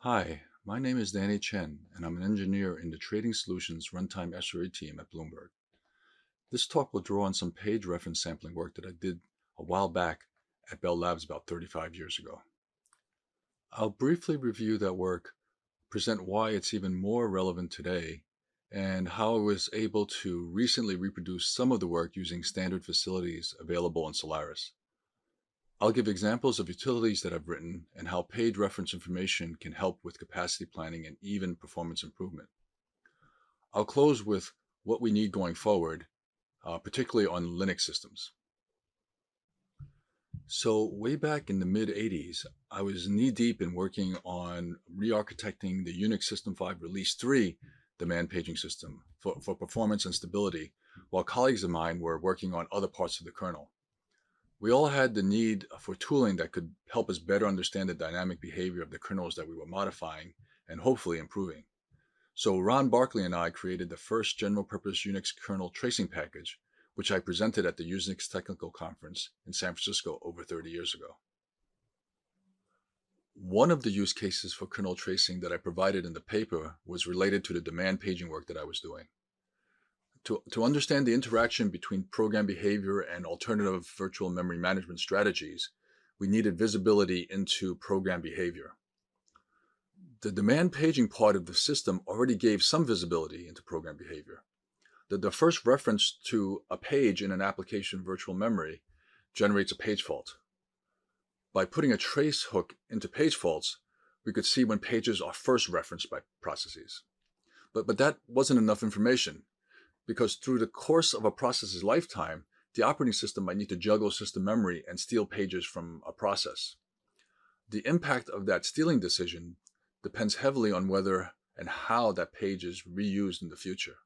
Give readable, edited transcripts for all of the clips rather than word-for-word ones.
Hi, my name is Danny Chen, and I'm an engineer in the Trading Solutions Runtime SRE team at Bloomberg. This talk will draw on some page reference sampling work that I did a while back at Bell Labs about 35 years ago. I'll briefly review that work, present why it's even more relevant today, and how I was able to recently reproduce some of the work using standard facilities available in Solaris. I'll give examples of utilities that I've written and how page reference information can help with capacity planning and even performance improvement. I'll close with what we need going forward, particularly on Linux systems. So way back in the mid-80s, I was knee-deep in working on re-architecting the Unix System 5 Release 3 demand paging system for performance and stability, while colleagues of mine were working on other parts of the kernel. We all had the need for tooling that could help us better understand the dynamic behavior of the kernels that we were modifying and hopefully improving. So Ron Barkley and I created the first general-purpose Unix kernel tracing package, which I presented at the USENIX Technical Conference in San Francisco over 30 years ago. One of the use cases for kernel tracing that I provided in the paper was related to the demand paging work that I was doing. To understand the interaction between program behavior and alternative virtual memory management strategies, we needed visibility into program behavior. The demand paging part of the system already gave some visibility into program behavior. The first reference to a page in an application virtual memory generates a page fault. By putting a trace hook into page faults, we could see when pages are first referenced by processes. But that wasn't enough information, because through the course of a process's lifetime, the operating system might need to juggle system memory and steal pages from a process. The impact of that stealing decision depends heavily on whether and how that page is reused in the future.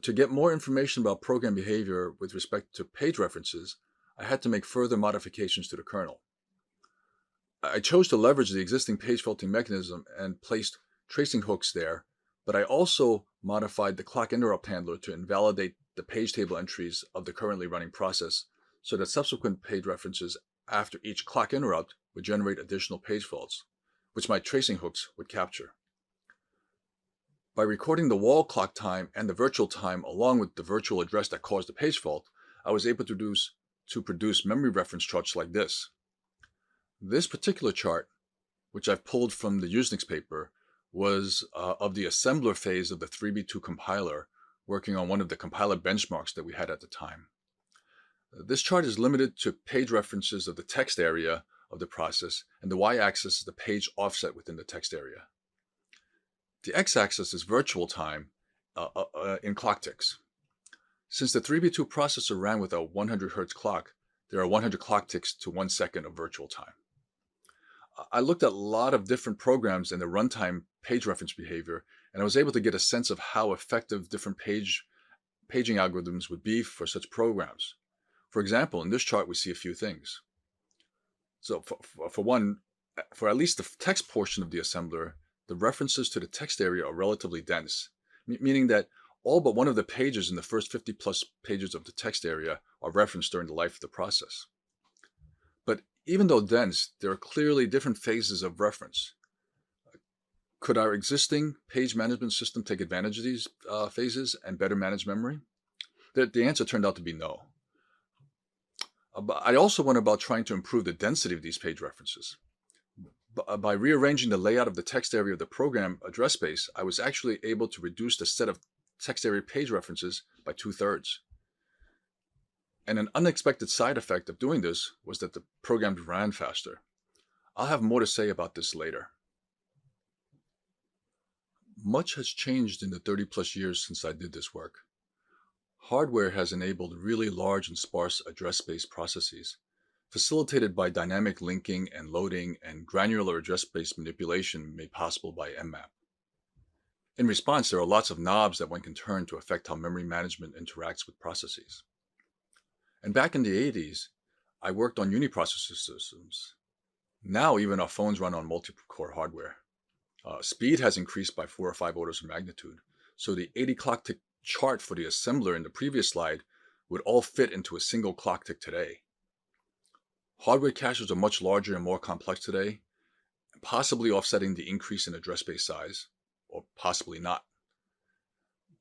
To get more information about program behavior with respect to page references, I had to make further modifications to the kernel. I chose to leverage the existing page faulting mechanism and placed tracing hooks there, but I also modified the clock interrupt handler to invalidate the page table entries of the currently running process so that subsequent page references after each clock interrupt would generate additional page faults, which my tracing hooks would capture. By recording the wall clock time and the virtual time along with the virtual address that caused the page fault, I was able to produce memory reference charts like this. This particular chart, which I've pulled from the USENIX paper, was of the assembler phase of the 3B2 compiler, working on one of the compiler benchmarks that we had at the time. This chart is limited to page references of the text area of the process, and the y-axis is the page offset within the text area. The x-axis is virtual time in clock ticks. Since the 3B2 processor ran with a 100 Hz clock, there are 100 clock ticks to 1 second of virtual time. I looked at a lot of different programs and the runtime page reference behavior, and I was able to get a sense of how effective different paging algorithms would be for such programs. For example, in this chart, we see a few things. So for one, for at least the text portion of the assembler, the references to the text area are relatively dense, meaning that all but one of the pages in the first 50 plus pages of the text area are referenced during the life of the process. But even though dense, there are clearly different phases of reference. Could our existing page management system take advantage of these phases and better manage memory? The answer turned out to be no. But I also went about trying to improve the density of these page references. By rearranging the layout of the text area of the program address space, I was actually able to reduce the set of text area page references by 2/3. And an unexpected side effect of doing this was that the programs ran faster. I'll have more to say about this later. Much has changed in the 30 plus years since I did this work. Hardware has enabled really large and sparse address space processes, facilitated by dynamic linking and loading and granular address space manipulation made possible by mmap. In response, there are lots of knobs that one can turn to affect how memory management interacts with processes. And back in the 80s, I worked on uniprocessor systems. Now even our phones run on multi-core hardware. Speed has increased by 4 or 5 orders of magnitude, so the 80 clock tick chart for the assembler in the previous slide would all fit into a single clock tick today. Hardware caches are much larger and more complex today, possibly offsetting the increase in address space size, or possibly not.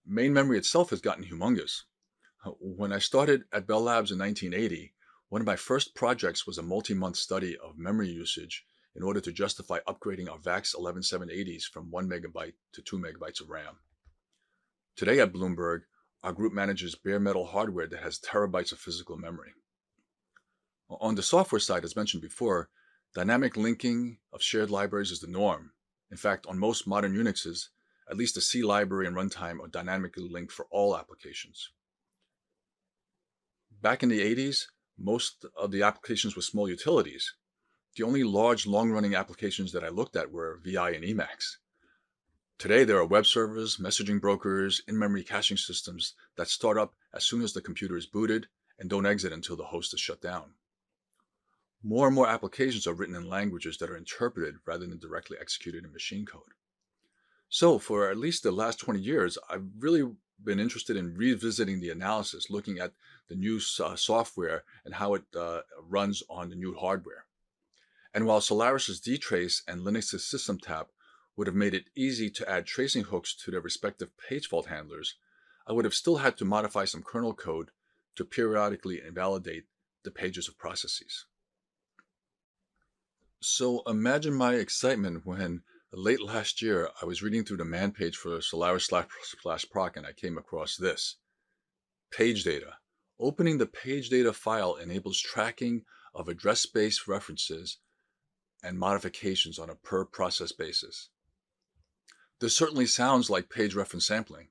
Main memory itself has gotten humongous. When I started at Bell Labs in 1980, one of my first projects was a multi-month study of memory usage in order to justify upgrading our VAX 11780s from 1 megabyte to 2 megabytes of RAM. Today at Bloomberg, our group manages bare metal hardware that has terabytes of physical memory. On the software side, as mentioned before, dynamic linking of shared libraries is the norm. In fact, on most modern Unixes, at least the C library and runtime are dynamically linked for all applications. Back in the 80s, most of the applications were small utilities. The only large, long-running applications that I looked at were VI and Emacs. Today, there are web servers, messaging brokers, in-memory caching systems that start up as soon as the computer is booted and don't exit until the host is shut down. More and more applications are written in languages that are interpreted rather than directly executed in machine code. So for at least the last 20 years, I've really been interested in revisiting the analysis, looking at the new software and how it runs on the new hardware. And while Solaris's dtrace and Linux's system tap would have made it easy to add tracing hooks to their respective page fault handlers, I would have still had to modify some kernel code to periodically invalidate the pages of processes. So imagine my excitement when late last year I was reading through the man page for Solaris/proc and I came across this. Page data. Opening the page data file enables tracking of address space references and modifications on a per process basis. This certainly sounds like page reference sampling,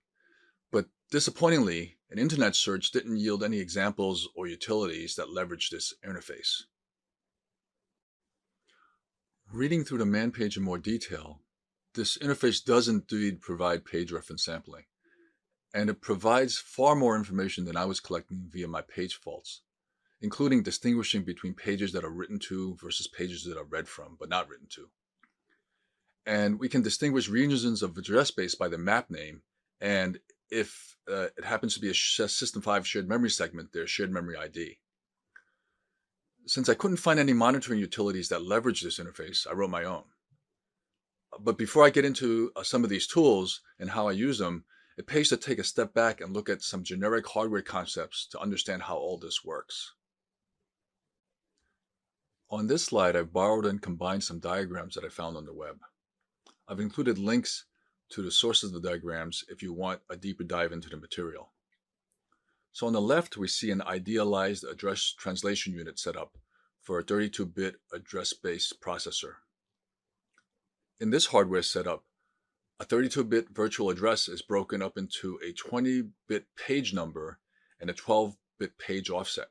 but disappointingly, an internet search didn't yield any examples or utilities that leverage this interface. Reading through the man page in more detail, this interface does indeed provide page reference sampling, and it provides far more information than I was collecting via my page faults, including distinguishing between pages that are written to versus pages that are read from but not written to. And we can distinguish regions of address space by the map name, and if it happens to be a System 5 shared memory segment, their shared memory ID. Since I couldn't find any monitoring utilities that leverage this interface, I wrote my own. But before I get into some of these tools and how I use them, it pays to take a step back and look at some generic hardware concepts to understand how all this works. On this slide, I've borrowed and combined some diagrams that I found on the web. I've included links to the sources of the diagrams if you want a deeper dive into the material. So on the left, we see an idealized address translation unit setup for a 32-bit address space processor. In this hardware setup, a 32-bit virtual address is broken up into a 20-bit page number and a 12-bit page offset.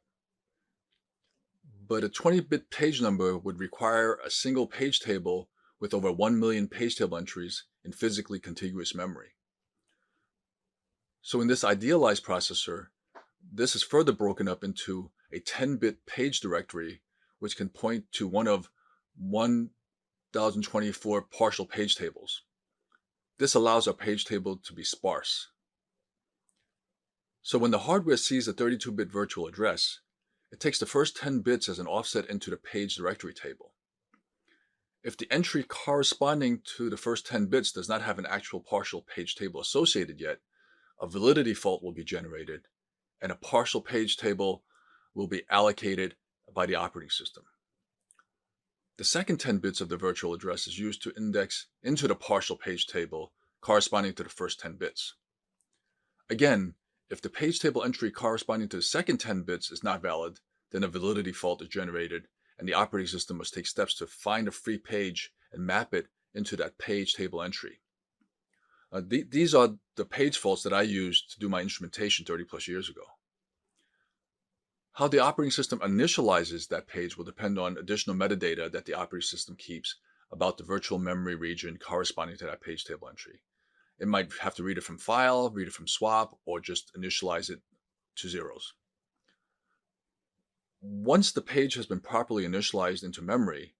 But a 20-bit page number would require a single page table with over 1 million page table entries in physically contiguous memory. So in this idealized processor, this is further broken up into a 10-bit page directory, which can point to one of 1024 partial page tables. This allows our page table to be sparse. So when the hardware sees a 32-bit virtual address, it takes the first 10 bits as an offset into the page directory table. If the entry corresponding to the first 10 bits does not have an actual partial page table associated yet, a validity fault will be generated, and a partial page table will be allocated by the operating system. The second 10 bits of the virtual address is used to index into the partial page table corresponding to the first 10 bits. Again, if the page table entry corresponding to the second 10 bits is not valid, then a validity fault is generated, and the operating system must take steps to find a free page and map it into that page table entry. These are the page faults that I used to do my instrumentation 30 plus years ago. How the operating system initializes that page will depend on additional metadata that the operating system keeps about the virtual memory region corresponding to that page table entry. It might have to read it from file, read it from swap, or just initialize it to zeros. Once the page has been properly initialized into memory,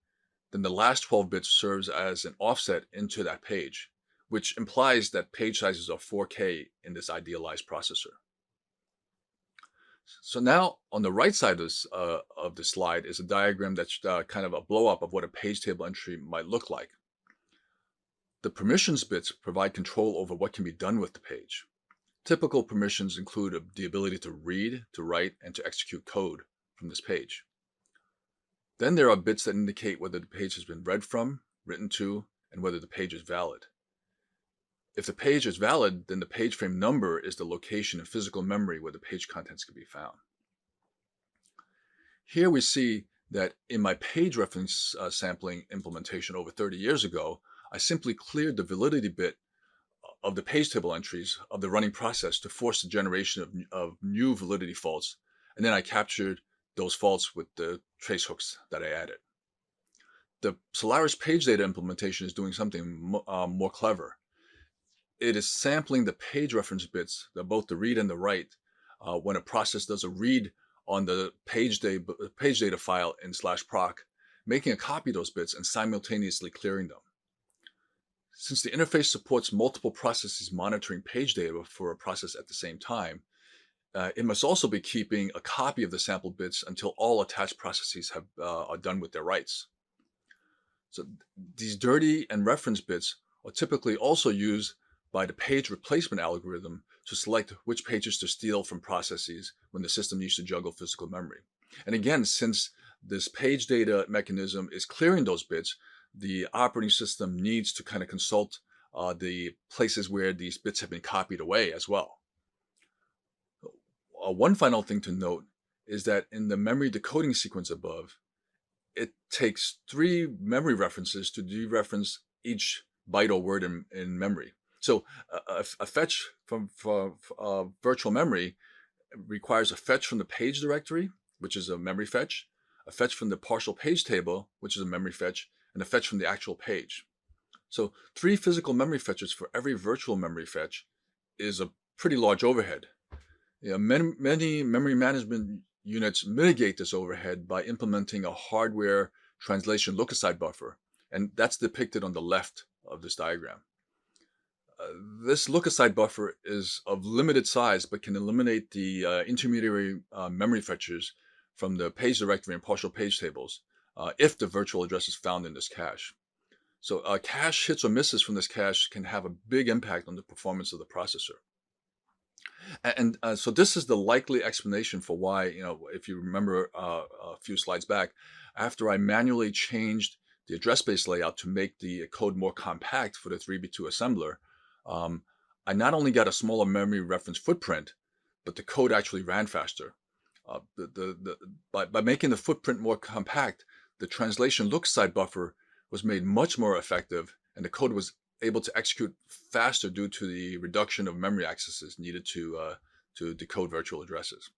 then the last 12 bits serves as an offset into that page, which implies that page sizes are 4K in this idealized processor. So now on the right side of the slide is a diagram that's kind of a blow up of what a page table entry might look like. The permissions bits provide control over what can be done with the page. Typical permissions include the ability to read, to write, and to execute code from this page. Then there are bits that indicate whether the page has been read from, written to, and whether the page is valid. If the page is valid, then the page frame number is the location in physical memory where the page contents can be found. Here we see that in my page reference sampling implementation over 30 years ago, I simply cleared the validity bit of the page table entries of the running process to force the generation of new validity faults, and then I captured those faults with the trace hooks that I added. The Solaris page data implementation is doing something more clever. It is sampling the page reference bits, both the read and the write, when a process does a read on the page data file in /proc, making a copy of those bits and simultaneously clearing them. Since the interface supports multiple processes monitoring page data for a process at the same time, it must also be keeping a copy of the sample bits until all attached processes are done with their writes. So these dirty and reference bits are typically also used by the page replacement algorithm to select which pages to steal from processes when the system needs to juggle physical memory. And again, since this page data mechanism is clearing those bits, the operating system needs to kind of consult the places where these bits have been copied away as well. One final thing to note is that in the memory decoding sequence above, it takes 3 memory references to dereference each byte or word in memory. So a fetch from virtual memory requires a fetch from the page directory, which is a memory fetch, a fetch from the partial page table, which is a memory fetch, and a fetch from the actual page. So 3 physical memory fetches for every virtual memory fetch is a pretty large overhead. Many memory management units mitigate this overhead by implementing a hardware translation look-aside buffer, and that's depicted on the left of this diagram. This look-aside buffer is of limited size, but can eliminate the intermediary memory fetches from the page directory and partial page tables if the virtual address is found in this cache. So cache hits or misses from this cache can have a big impact on the performance of the processor. And so this is the likely explanation for why, if you remember a few slides back, after I manually changed the address space layout to make the code more compact for the 3x2 assembler, I not only got a smaller memory reference footprint, but the code actually ran faster. By making the footprint more compact, the translation look-aside buffer was made much more effective, and the code was able to execute faster due to the reduction of memory accesses needed to decode virtual addresses.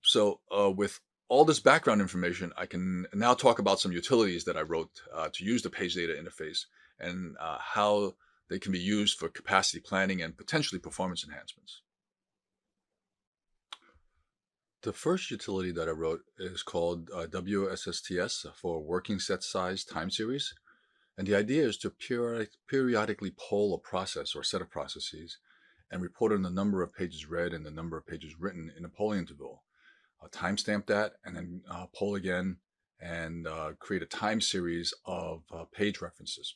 So with all this background information, I can now talk about some utilities that I wrote to use the page data interface and how they can be used for capacity planning and potentially performance enhancements. The first utility that I wrote is called wssts for Working Set Size Time Series. And the idea is to periodically poll a process or set of processes and report on the number of pages read and the number of pages written in a polling interval. Timestamp that and then poll again and create a time series of page references.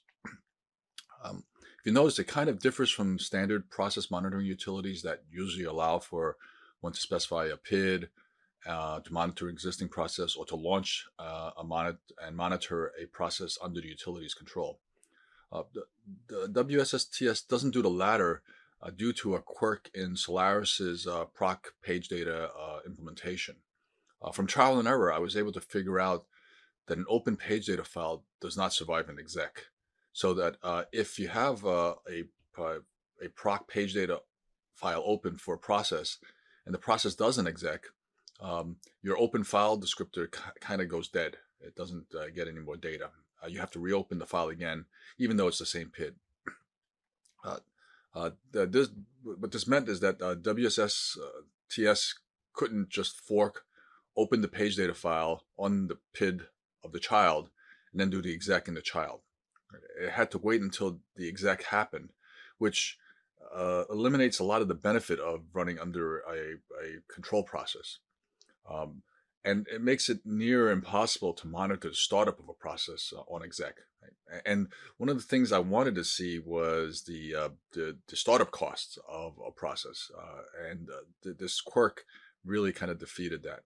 If you notice, it kind of differs from standard process monitoring utilities that usually allow for one to specify a PID to monitor existing process or to launch and monitor a process under the utility's control. The wssts doesn't do the latter due to a quirk in Solaris's proc page data implementation. From trial and error, I was able to figure out that an open page data file does not survive an exec. So that if you have a proc page data file open for a process and the process doesn't exec, your open file descriptor kind of goes dead. It doesn't get any more data. You have to reopen the file again, even though it's the same PID. What this meant is that wssts couldn't just fork open the page data file on the PID of the child and then do the exec in the child. It had to wait until the exec happened, which eliminates a lot of the benefit of running under a control process. Um, and it makes it near impossible to monitor the startup of a process on exec. Right? And one of the things I wanted to see was the startup costs of a process, and this quirk really kind of defeated that.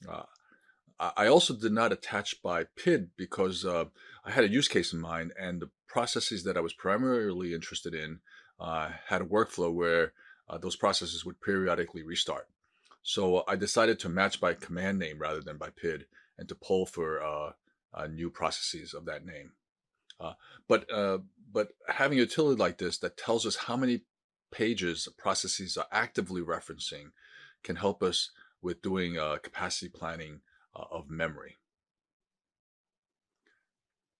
Uh, I also did not attach by PID because I had a use case in mind, and the processes that I was primarily interested in had a workflow where those processes would periodically restart. So I decided to match by command name rather than by PID, and to pull for new processes of that name. Uh, but uh, but having a utility like this that tells us how many pages processes are actively referencing can help us with doing capacity planning of memory.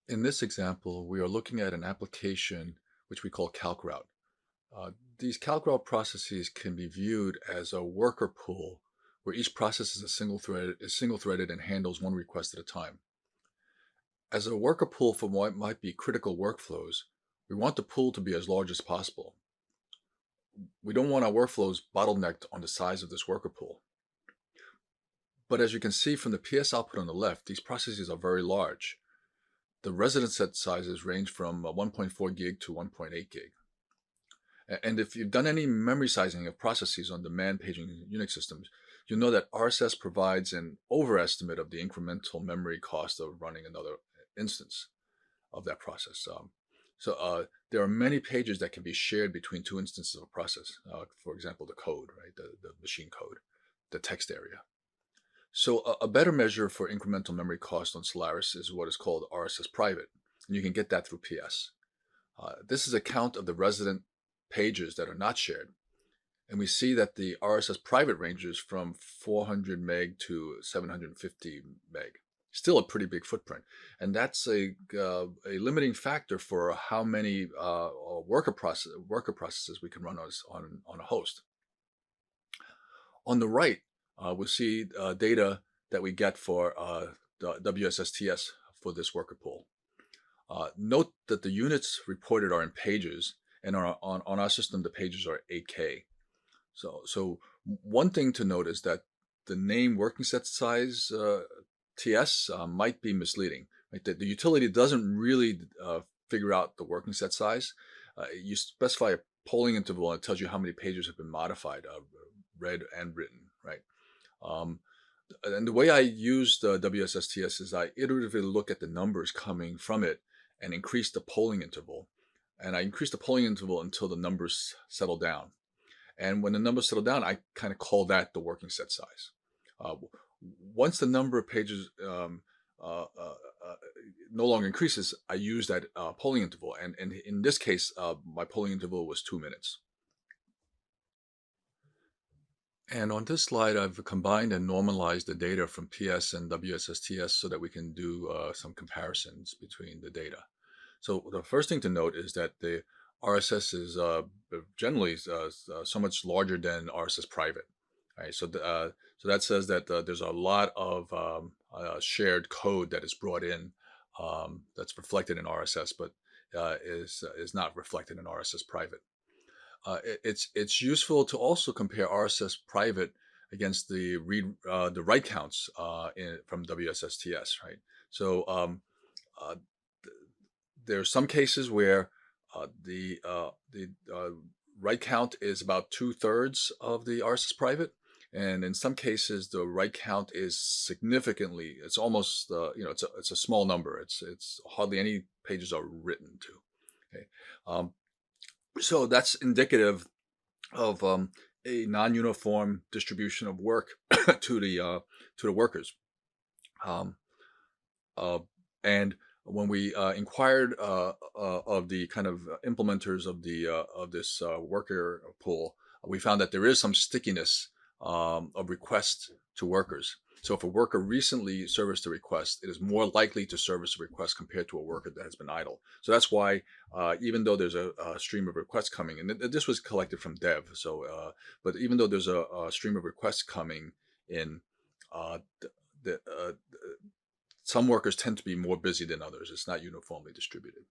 In this example, we are looking at an application which we call calcroute. These calcroute processes can be viewed as a worker pool where each process is single-threaded and handles one request at a time. As a worker pool for what might be critical workflows, we want the pool to be as large as possible. We don't want our workflows bottlenecked on the size of this worker pool. But as you can see from the PS output on the left, these processes are very large. The resident set sizes range from 1.4 gig to 1.8 gig. And if you've done any memory sizing of processes on demand paging Unix systems, you'll know that RSS provides an overestimate of the incremental memory cost of running another instance of that process. There are many pages that can be shared between two instances of a process. For example, the code, right? The machine code, the text area. So a better measure for incremental memory cost on Solaris is what is called RSS private, and you can get that through PS. This is a count of the resident pages that are not shared, and we see that the RSS private ranges from 400 meg to 750 meg. Still a pretty big footprint, and that's a limiting factor for how many worker processes we can run on a host. On the right, we'll see data that we get for the wssts for this worker pool. Note that the units reported are in pages, and on our system, the pages are 8K. So one thing to note is that the name working set size TS might be misleading. Right? The utility doesn't really figure out the working set size. You specify a polling interval, and it tells you how many pages have been modified, read and written, right? And the way I use the wssts is I iteratively look at the numbers coming from it and increase the polling interval. And I increase the polling interval until the numbers settle down. And when the numbers settle down, I kind of call that the working set size. Once the number of pages no longer increases, I use that polling interval. And in this case, my polling interval was 2 minutes. And on this slide, I've combined and normalized the data from PS and wssts so that we can do some comparisons between the data. So the first thing to note is that the RSS is generally so much larger than RSS private. Right? So that says that there's a lot of shared code that is brought in that's reflected in RSS, but is not reflected in RSS private. It's useful to also compare RSS private against the write counts from wssts, right? So there are some cases where the write count is about 2/3 of the RSS private, and in some cases the write count is significantly. It's almost it's a small number. It's hardly any pages are written to. Okay. So that's indicative of a non-uniform distribution of work to the workers. And when we inquired of the kind of implementers of this worker pool, we found that there is some stickiness of requests to workers. So if a worker recently serviced a request, it is more likely to service a request compared to a worker that has been idle. So that's why, even though there's a stream of requests coming, and this was collected from dev, so but even though there's a stream of requests coming in, some workers tend to be more busy than others. It's not uniformly distributed.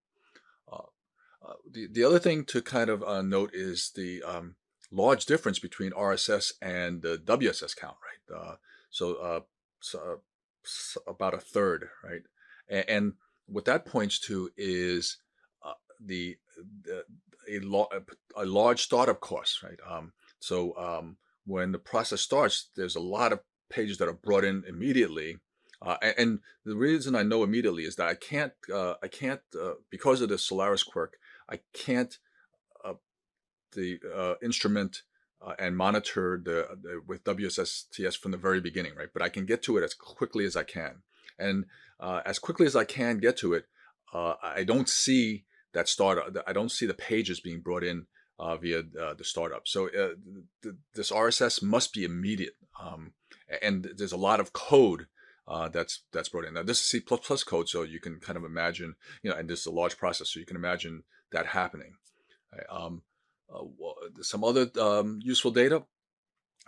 The other thing to kind of note is the large difference between RSS and the WSS count, right? So, so, about a third, right? And what that points to is the, the a large startup cost, right? When the process starts, there's a lot of pages that are brought in immediately. And the reason I know immediately is that I can't, because of the Solaris quirk, I can't instrument and monitor with WSSTS from the very beginning, right? But I can get to it as quickly as I can, and as quickly as I can get to it, I don't see that startup. I don't see the pages being brought in via the startup. So this RSS must be immediate, and there's a lot of code that's brought in. Now this is C++ code, so you can kind of imagine, and this is a large process, so you can imagine that happening. Right? Some other useful data.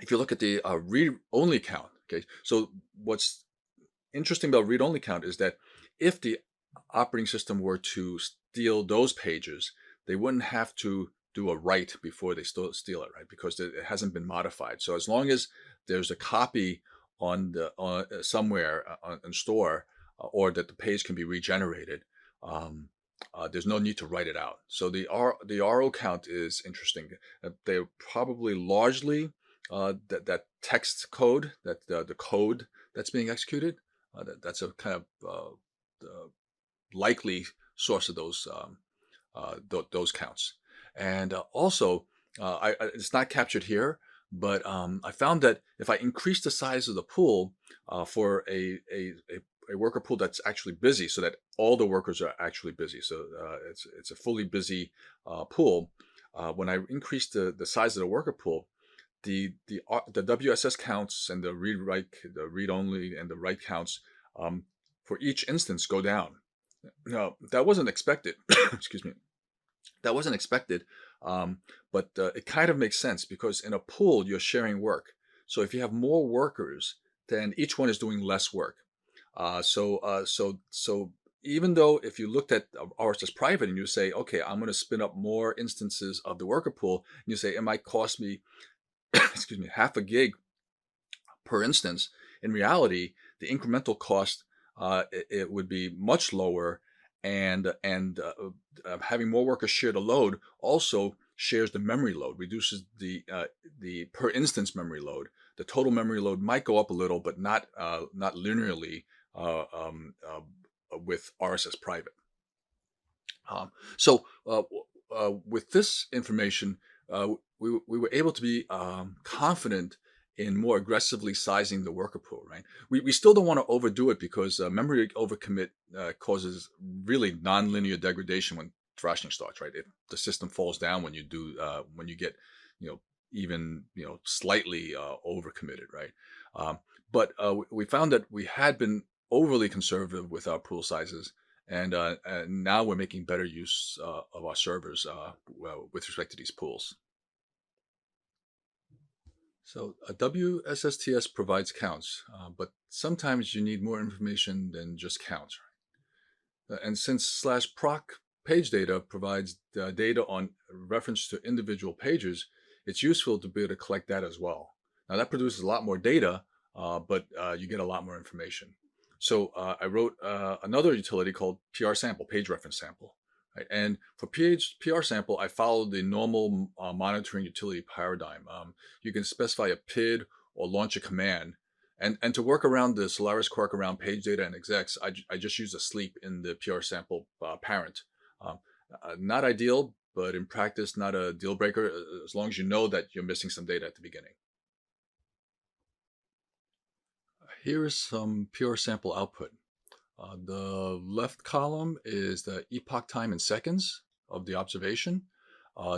If you look at the read-only count, okay, so what's interesting about read-only count is that if the operating system were to steal those pages, they wouldn't have to do a write before they steal it, right? Because it hasn't been modified. So as long as there's a copy on somewhere on store, or that the page can be regenerated, there's no need to write it out. So the RO count is interesting. They're probably largely that text code, that the code that's being executed. That's a kind of likely source of those counts. And also, it's not captured here, but I found that if I increase the size of the pool for a worker pool that's actually busy, so that all the workers are actually busy, so it's a fully busy pool. When I increase the size of the worker pool, the WSS counts and the read only and the write counts for each instance go down. Now that wasn't expected. Excuse me. That wasn't expected, but it kind of makes sense, because in a pool you're sharing work. So if you have more workers, then each one is doing less work. So even though if you looked at RSS private and you say, okay, I'm going to spin up more instances of the worker pool, and you say it might cost me, excuse me, half a gig per instance. In reality, the incremental cost it would be much lower, and having more workers share the load also shares the memory load, reduces the per instance memory load. The total memory load might go up a little, but not linearly with RSS private. With this information, we were able to be confident in more aggressively sizing the worker pool, right? We still don't want to overdo it, because memory overcommit causes really nonlinear degradation when thrashing starts, right? If the system falls down when you do when you get even slightly overcommitted, right? But we found that we had been overly conservative with our pool sizes, and now we're making better use of our servers with respect to these pools. So a WSSTS provides counts, but sometimes you need more information than just counts. Right? And since /proc page data provides data on reference to individual pages, it's useful to be able to collect that as well. Now that produces a lot more data, but you get a lot more information. So I wrote another utility called prsample, page reference sample. Right? And for prsample, I followed the normal monitoring utility paradigm. You can specify a PID or launch a command. And to work around the Solaris quirk around page data and execs, I just use a sleep in the prsample parent. Not ideal, but in practice, not a deal breaker, as long as you know that you're missing some data at the beginning. Here is some prsample output. The left column is the epoch time in seconds of the observation,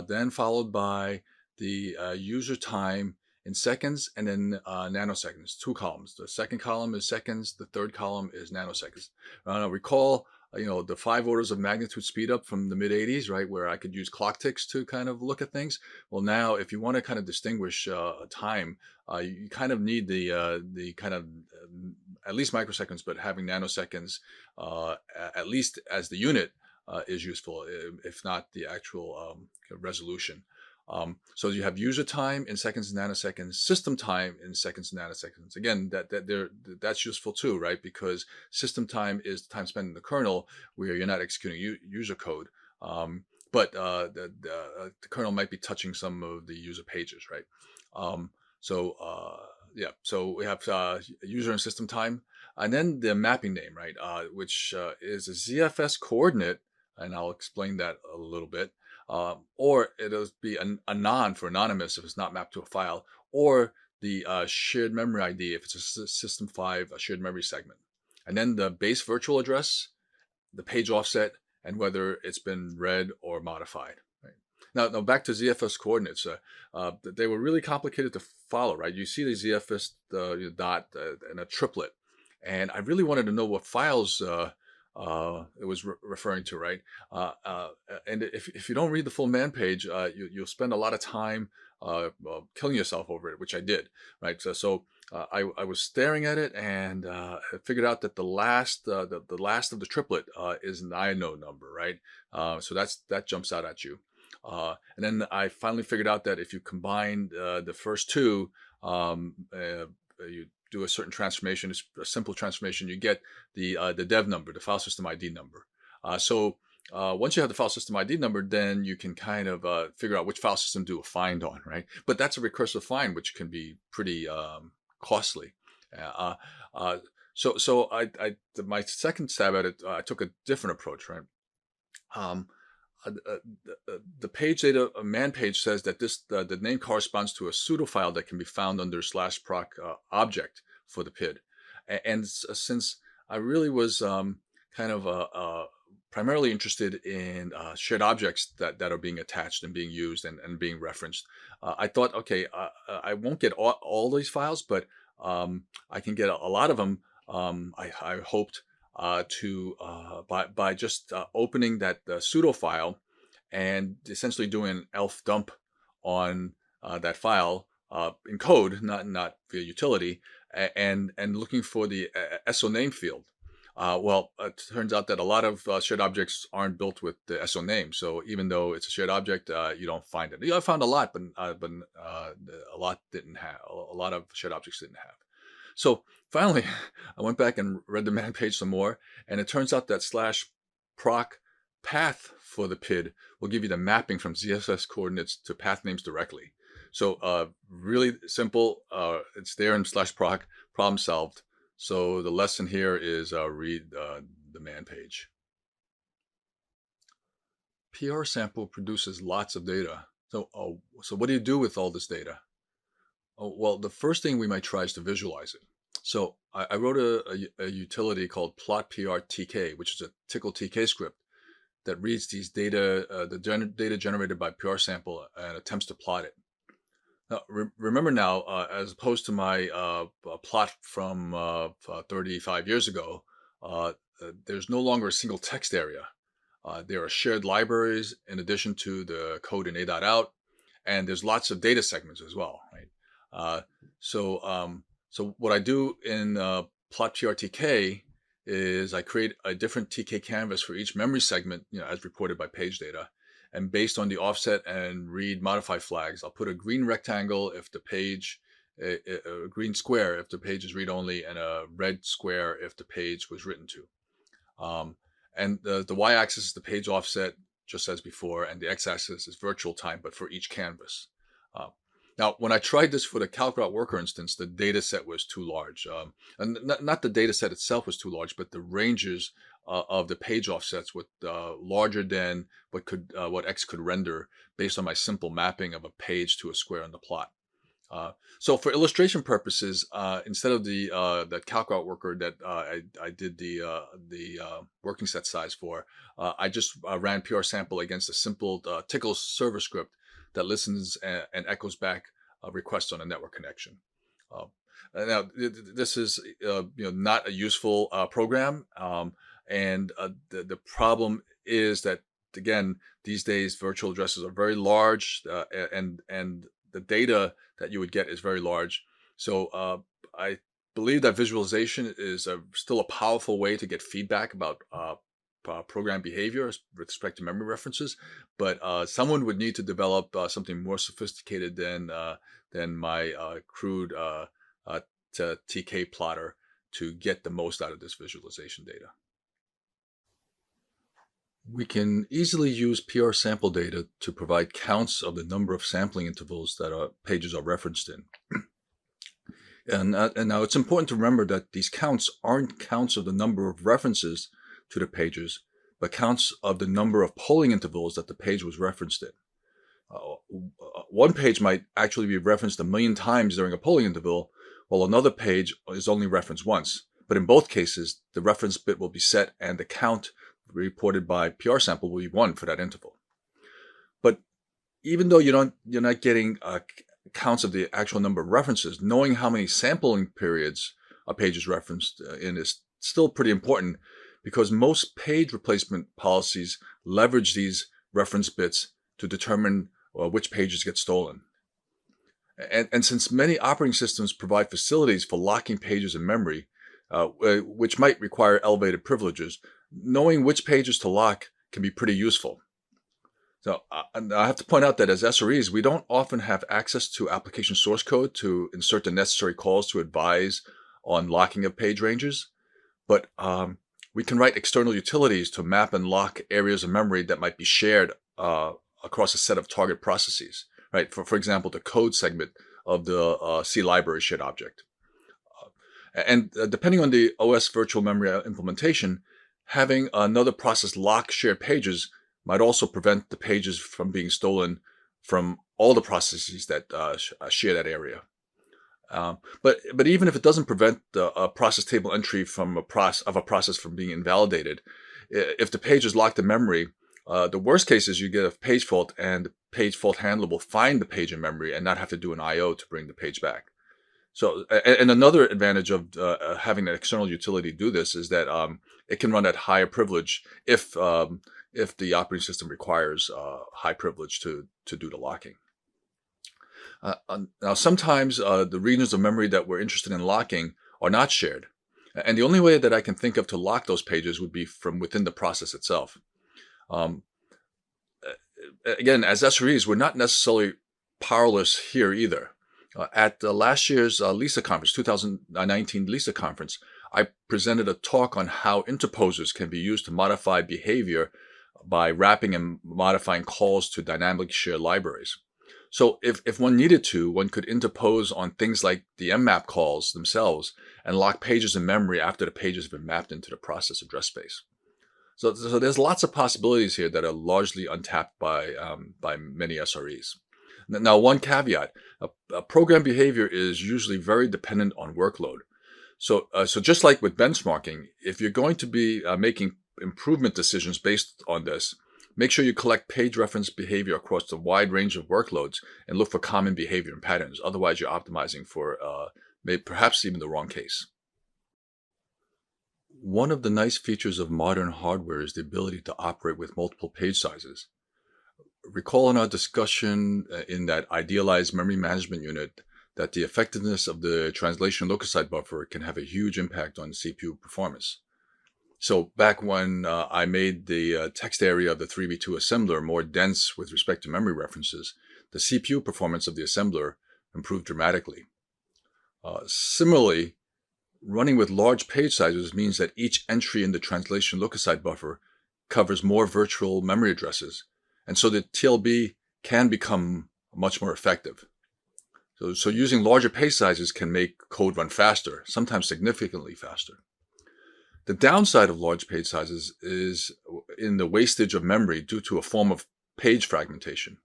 then followed by the user time in seconds, and then nanoseconds, 2 columns. The second column is seconds, the third column is nanoseconds. Recall, the 5 orders of magnitude speed up from the mid-'80s, right, where I could use clock ticks to kind of look at things. Well, now, if you want to kind of distinguish time, you kind of need the kind of at least microseconds, but having nanoseconds at least as the unit is useful, if not the actual resolution. So you have user time in seconds and nanoseconds, system time in seconds and nanoseconds. Again, that's useful too, right? Because system time is the time spent in the kernel where you're not executing user code. But the kernel might be touching some of the user pages, right? Yeah, so we have user and system time, and then the mapping name, right? Which is a ZFS coordinate, and I'll explain that a little bit. Or it'll be an anon for anonymous if it's not mapped to a file, or the shared memory ID if it's a System 5 shared memory segment. And then the base virtual address, the page offset, and whether it's been read or modified. Right? Now back to ZFS coordinates. They were really complicated to follow, right? You see the ZFS dot and a triplet, and I really wanted to know what files it was referring to, right? And if you don't read the full man page, you'll spend a lot of time killing yourself over it, which I did, right? So I was staring at it and I figured out that the last of the triplet is an inode number, right? So that jumps out at you. And then I finally figured out that if you combine the first two, you do a certain transformation, a simple transformation, you get the dev number, the file system ID number. So once you have the file system ID number, then you can kind of figure out which file system to do a find on, right? But that's a recursive find, which can be pretty costly. So my second stab at it, I took a different approach, right? The page data man page says that the name corresponds to a pseudo file that can be found under /proc object for the PID. And since I really was kind of primarily interested in shared objects that are being attached and being used and being referenced, I thought, okay, I won't get all these files, but I can get a lot of them. I hoped by just opening that pseudo file and essentially doing an elf dump on that file in code, not via utility, and looking for the SO name field. Well, it turns out that a lot of shared objects aren't built with the SO name. So even though it's a shared object, you don't find it. I found a lot, but a lot didn't have. A lot of shared objects didn't have. So finally, I went back and read the man page some more, and it turns out that /proc path for the PID will give you the mapping from ZFS coordinates to path names directly. So really simple. It's there in /proc, problem solved. So the lesson here is read the man page. prsample produces lots of data. So what do you do with all this data? Oh, well, the first thing we might try is to visualize it. So I wrote a utility called plotpr.tk, which is a tk script that reads these data, data generated by prsample and attempts to plot it. Now, remember now, as opposed to my plot from 35 years ago, there's no longer a single text area. There are shared libraries in addition to the code in a.out, and there's lots of data segments as well, right? So what I do in plotpr.tk is I create a different TK canvas for each memory segment, as reported by page data. And based on the offset and read modify flags, I'll put a green rectangle if the page, a green square if the page is read only, and a red square if the page was written to. And the y-axis is the page offset, just as before, and the x-axis is virtual time, but for each canvas. Now, when I tried this for the crwrkr instance, the data set was too large. And not the data set itself was too large, but the ranges of the page offsets were larger than what X could render based on my simple mapping of a page to a square in the plot. So for illustration purposes, instead of the crwrkr that I did the working set size for, I just ran prsample against a simple Tickle server script that listens and echoes back requests on a network connection. Now, this is not a useful program, and the problem is that, again, these days virtual addresses are very large, and the data that you would get is very large. So I believe that visualization is still a powerful way to get feedback about program behavior with respect to memory references, but someone would need to develop something more sophisticated than my crude TK plotter to get the most out of this visualization data. We can easily use prsample data to provide counts of the number of sampling intervals that pages are referenced in. And now it's important to remember that these counts aren't counts of the number of references to the pages, but counts of the number of polling intervals that the page was referenced in. One page might actually be referenced 1 million times during a polling interval, while another page is only referenced once. But in both cases, the reference bit will be set and the count reported by prsample will be 1 for that interval. But even though you're not getting counts of the actual number of references, knowing how many sampling periods a page is referenced in is still pretty important, because most page replacement policies leverage these reference bits to determine which pages get stolen. And since many operating systems provide facilities for locking pages in memory, which might require elevated privileges, knowing which pages to lock can be pretty useful. So I have to point out that as SREs, we don't often have access to application source code to insert the necessary calls to advise on locking of page ranges, but we can write external utilities to map and lock areas of memory that might be shared across a set of target processes, right? For example, the code segment of the C library shared object. And depending on the OS virtual memory implementation, having another process lock shared pages might also prevent the pages from being stolen from all the processes that share that area. But even if it doesn't prevent a process table entry from a process from being invalidated, if the page is locked in memory, the worst case is you get a page fault, and the page fault handler will find the page in memory and not have to do an I/O to bring the page back. So, and another advantage of having an external utility do this is that it can run at higher privilege if the operating system requires high privilege to do the locking. Now, sometimes the regions of memory that we're interested in locking are not shared, and the only way that I can think of to lock those pages would be from within the process itself. Again, as SREs, we're not necessarily powerless here either. At last year's LISA conference, 2019 LISA conference, I presented a talk on how interposers can be used to modify behavior by wrapping and modifying calls to dynamically shared libraries. So if one needed to, one could interpose on things like the mmap calls themselves and lock pages in memory after the pages have been mapped into the process address space. So there's lots of possibilities here that are largely untapped by many SREs. Now, one caveat, program behavior is usually very dependent on workload. So just like with benchmarking, if you're going to be making improvement decisions based on this, make sure you collect page reference behavior across a wide range of workloads and look for common behavior and patterns. Otherwise, you're optimizing for perhaps even the wrong case. One of the nice features of modern hardware is the ability to operate with multiple page sizes. Recall in our discussion in that idealized memory management unit that the effectiveness of the translation loci buffer can have a huge impact on CPU performance. So back when I made the text area of the 3v2 assembler more dense with respect to memory references, the CPU performance of the assembler improved dramatically. Similarly, running with large page sizes means that each entry in the translation loci buffer covers more virtual memory addresses, and so the TLB can become much more effective. So using larger page sizes can make code run faster, sometimes significantly faster. The downside of large page sizes is in the wastage of memory due to a form of page fragmentation.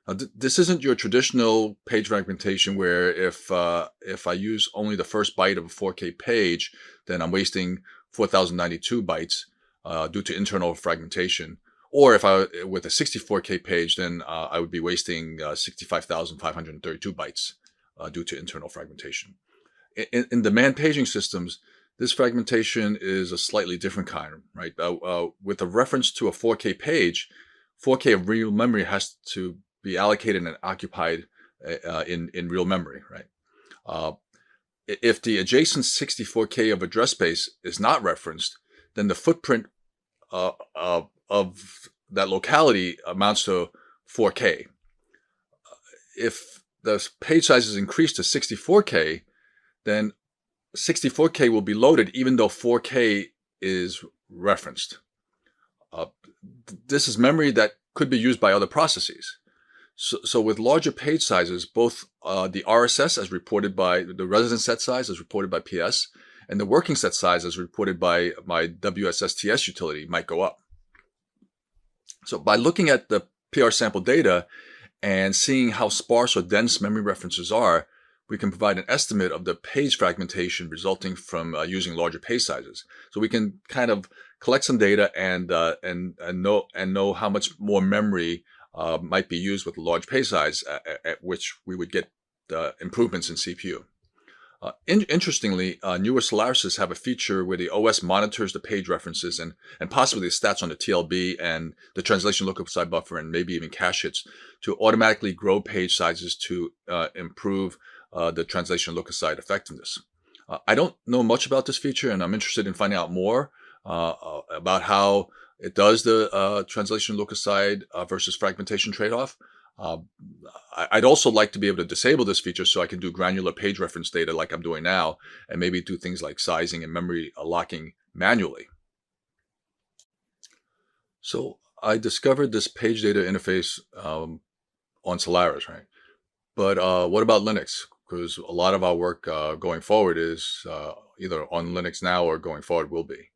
Now, this isn't your traditional page fragmentation where if I use only the first byte of a 4K page, then I'm wasting 4,092 bytes due to internal fragmentation. Or if with a 64K page, then I would be wasting 65,532 bytes due to internal fragmentation. In demand paging systems, this fragmentation is a slightly different kind, right? With a reference to a 4K page, 4K of real memory has to be allocated and occupied in real memory, right? If the adjacent 64K of address space is not referenced, then the footprint of that locality amounts to 4K. If the page size is increased to 64K, then 64K will be loaded even though 4K is referenced. This is memory that could be used by other processes. So with larger page sizes, both the RSS as reported by the resident set size as reported by PS and the working set size as reported by my wssts utility might go up. So by looking at the PR sample data and seeing how sparse or dense memory references are, we can provide an estimate of the page fragmentation resulting from using larger page sizes. So we can kind of collect some data and know how much more memory might be used with a large page size, at which we would get improvements in CPU. Interestingly, newer Solarises have a feature where the OS monitors the page references and possibly the stats on the TLB and the translation lookup buffer and maybe even cache hits to automatically grow page sizes to improve the translation lookup effectiveness. I don't know much about this feature, and I'm interested in finding out more about how it does the translation lookup versus fragmentation trade-off. I'd also like to be able to disable this feature so I can do granular page reference data like I'm doing now, and maybe do things like sizing and memory locking manually. So I discovered this page data interface on Solaris, right? But what about Linux? Because a lot of our work going forward is either on Linux now or going forward will be.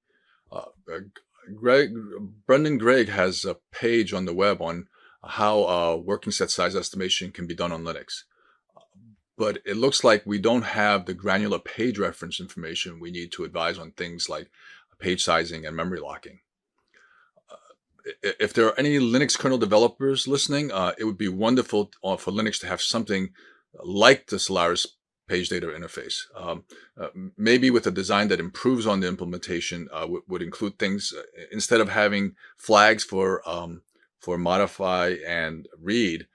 Brendan Gregg has a page on the web on how working set size estimation can be done on Linux. But it looks like we don't have the granular page reference information we need to advise on things like page sizing and memory locking. If there are any Linux kernel developers listening, it would be wonderful for Linux to have something like the Solaris page data interface. Maybe with a design that improves on the implementation, would include things, instead of having flags for modify and read,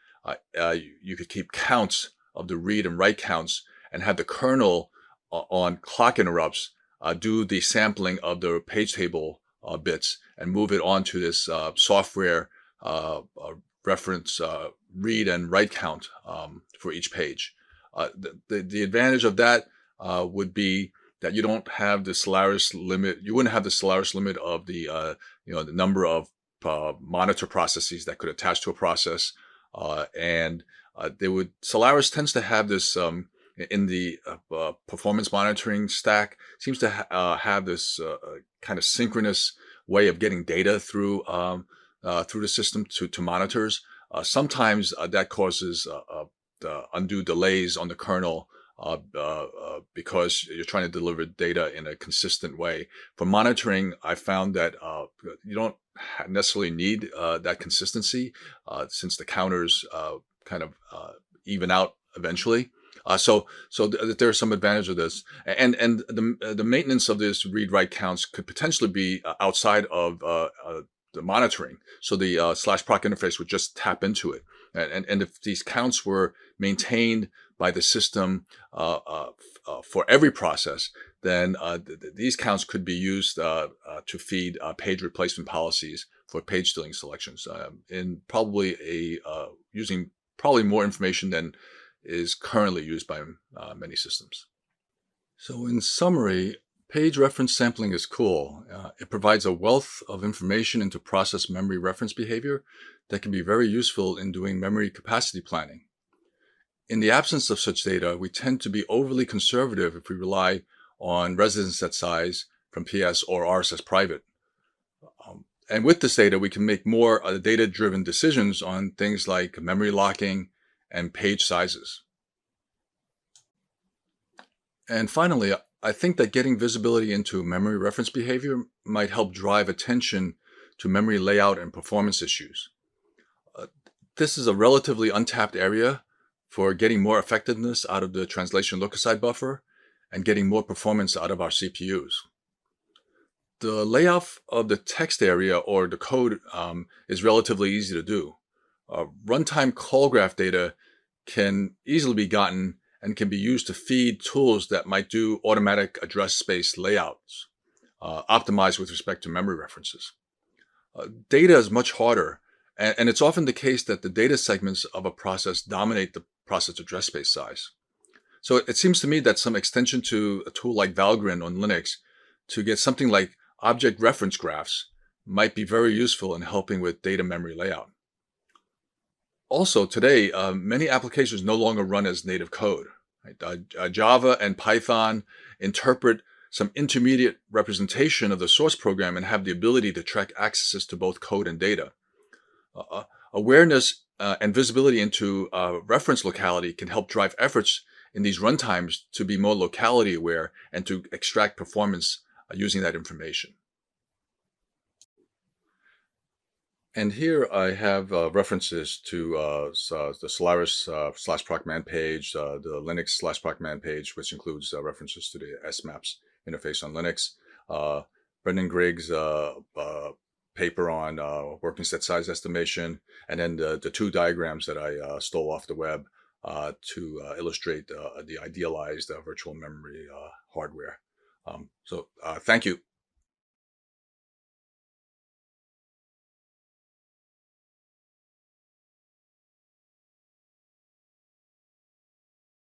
you could keep counts of the read and write counts and have the kernel on clock interrupts do the sampling of the page table bits and move it onto this software reference read and write count for each page. The advantage of that would be that you don't have the Solaris limit. You wouldn't have the Solaris limit of the the number of monitor processes that could attach to a process, and Solaris tends to have this in the performance monitoring stack, seems to have this kind of synchronous way of getting data through the system to monitors. Sometimes that causes undue delays on the kernel because you're trying to deliver data in a consistent way. For monitoring, I found that you don't necessarily need that consistency since the counters kind of even out eventually. So there are some advantages of this, and the maintenance of this read-write counts could potentially be outside of the monitoring. So the /proc interface would just tap into it, and if these counts were maintained by the system for every process, then these counts could be used to feed page replacement policies for page stealing selections, in probably using probably more information than is currently used by many systems. So in summary, page reference sampling is cool. It provides a wealth of information into process memory reference behavior that can be very useful in doing memory capacity planning. In the absence of such data, we tend to be overly conservative if we rely on resident set size from PS or RSS private. And with this data, we can make more data-driven decisions on things like memory locking and page sizes. And finally, I think that getting visibility into memory reference behavior might help drive attention to memory layout and performance issues. This is a relatively untapped area for getting more effectiveness out of the translation look-aside buffer and getting more performance out of our CPUs. The layout of the text area or the code is relatively easy to do. Runtime call graph data can easily be gotten and can be used to feed tools that might do automatic address space layouts, optimized with respect to memory references. Data is much harder, and it's often the case that the data segments of a process dominate the process address space size. So it seems to me that some extension to a tool like Valgrind on Linux to get something like object reference graphs might be very useful in helping with data memory layout. Also, today, many applications no longer run as native code. Right? Java and Python interpret some intermediate representation of the source program and have the ability to track accesses to both code and data. Awareness and visibility into reference locality can help drive efforts in these runtimes to be more locality aware and to extract performance using that information. And here I have references to the Solaris /proc man page, the Linux /proc man page, which includes references to the SMAPS interface on Linux, Brendan Griggs' paper on working set size estimation, and then the two diagrams that I stole off the web to illustrate the idealized virtual memory hardware. So thank you.